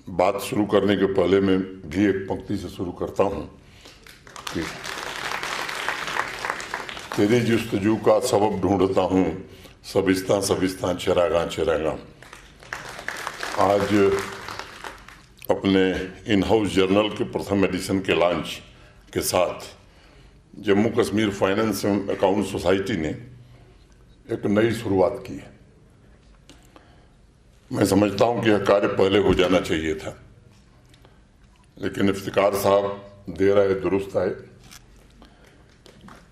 बात शुरू करने के पहले मैं भी एक पंक्ति से शुरू करता हूं कि तेरी जुस्तजू का सबब ढूंढता हूं, सबिस्तां चरागां। आज अपने इन हाउस जर्नल के प्रथम एडिशन के लॉन्च के साथ Jammu Kashmir finance and account society ने एक नई शुरुआत की है। मैं समझता हूं कि यह कार्य पहले हो जाना चाहिए था, लेकिन इफ्तिकार साहब देर आए दुरुस्त आए,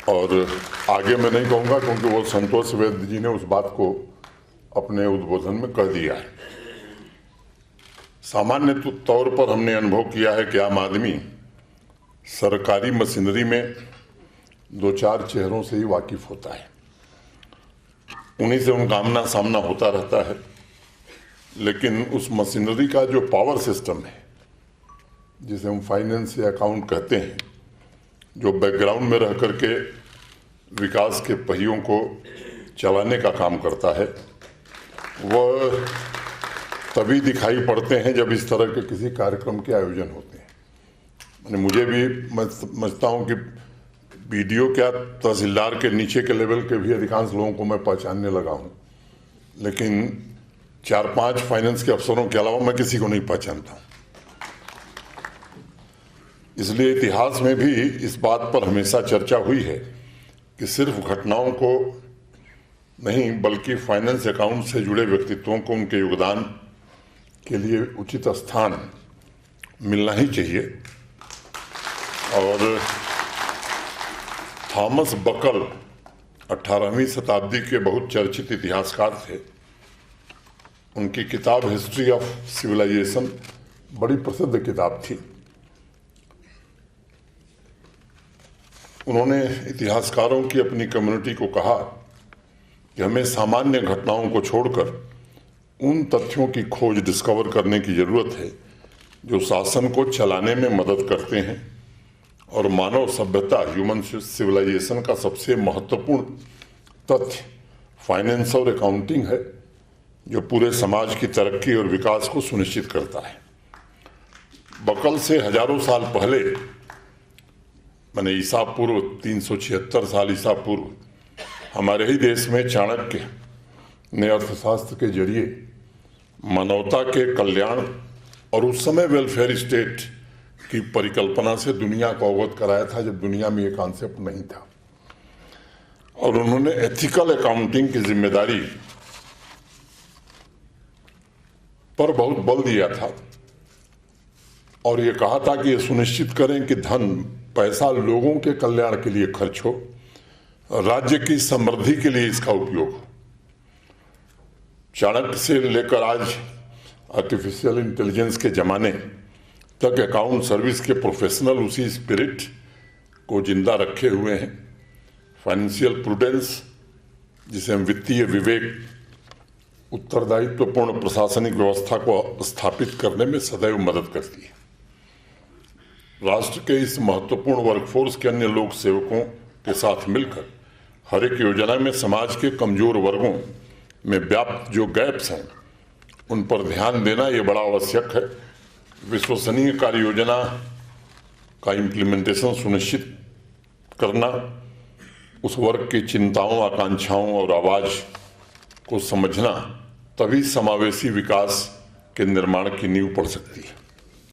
और आगे मैं नहीं कहूंगा क्योंकि वो संतोष वैद्य जी ने उस बात को अपने उद्बोधन में कह दिया है। सामान्य तौर पर हमने अनुभव किया है कि आम आदमी सरकारी मशीनरी में दो चार चेहरों से ही वाकिफ होता है, उन्हीं से उनका आमना सामना होता रहता है। लेकिन उस मशीनरी का जो पावर सिस्टम है, जिसे हम फाइनेंस या अकाउंट कहते हैं, जो बैकग्राउंड में रह करके विकास के पहियों को चलाने का काम करता है, वह तभी दिखाई पड़ते हैं जब इस तरह के किसी कार्यक्रम के आयोजन होते हैं। मुझे भी, मैं समझता हूँ कि बीडीओ क्या तहसीलदार के नीचे के लेवल के भी अधिकांश लोगों को मैं पहचानने लगा हूँ, लेकिन 4-5 फाइनेंस के अफसरों के अलावा मैं किसी को नहीं पहचानता। इसलिए इतिहास में भी इस बात पर हमेशा चर्चा हुई है कि सिर्फ घटनाओं को नहीं बल्कि फाइनेंस अकाउंट से जुड़े व्यक्तित्वों को उनके योगदान के लिए उचित स्थान मिलना ही चाहिए। और थॉमस बकल 18वीं शताब्दी के बहुत चर्चित इतिहासकार थे। उनकी किताब हिस्ट्री ऑफ सिविलाइजेशन बड़ी प्रसिद्ध किताब थी। उन्होंने इतिहासकारों की अपनी कम्युनिटी को कहा कि हमें सामान्य घटनाओं को छोड़कर उन तथ्यों की खोज डिस्कवर करने की जरूरत है जो शासन को चलाने में मदद करते हैं, और मानव सभ्यता ह्यूमन सिविलाइजेशन का सबसे महत्वपूर्ण तथ्य फाइनेंस और अकाउंटिंग है, जो पूरे समाज की तरक्की और विकास को सुनिश्चित करता है। बकल से हजारों साल पहले, माने ईसा पूर्व 376 साल ईसा पूर्व, हमारे ही देश में चाणक्य ने अर्थशास्त्र के जरिए मानवता के कल्याण और उस समय वेलफेयर स्टेट की परिकल्पना से दुनिया को अवगत कराया था, जब दुनिया में ये कॉन्सेप्ट नहीं था। और उन्होंने एथिकल अकाउंटिंग की जिम्मेदारी पर बहुत बल दिया था, और ये कहा था कि ये सुनिश्चित करें कि धन पैसा लोगों के कल्याण के लिए खर्च हो, राज्य की समृद्धि के लिए इसका उपयोग हो। चाणक्य से लेकर आज आर्टिफिशियल इंटेलिजेंस के जमाने तक अकाउंट सर्विस के प्रोफेशनल उसी स्पिरिट को जिंदा रखे हुए हैं। फाइनेंशियल प्रूडेंस, जिसे हम वित्तीय विवेक, उत्तरदायित्वपूर्ण प्रशासनिक व्यवस्था को स्थापित करने में सदैव मदद करती है। राष्ट्र के इस महत्वपूर्ण वर्कफोर्स के अन्य लोक सेवकों के साथ मिलकर हर एक योजना में समाज के कमजोर वर्गों में व्याप्त जो गैप्स हैं, उन पर ध्यान देना ये बड़ा आवश्यक है। विश्वसनीय कार्य योजना का इम्प्लीमेंटेशन सुनिश्चित करना, उस वर्ग की चिंताओं, आकांक्षाओं और आवाज को समझना, तभी समावेशी विकास के निर्माण की नींव पड़ सकती है।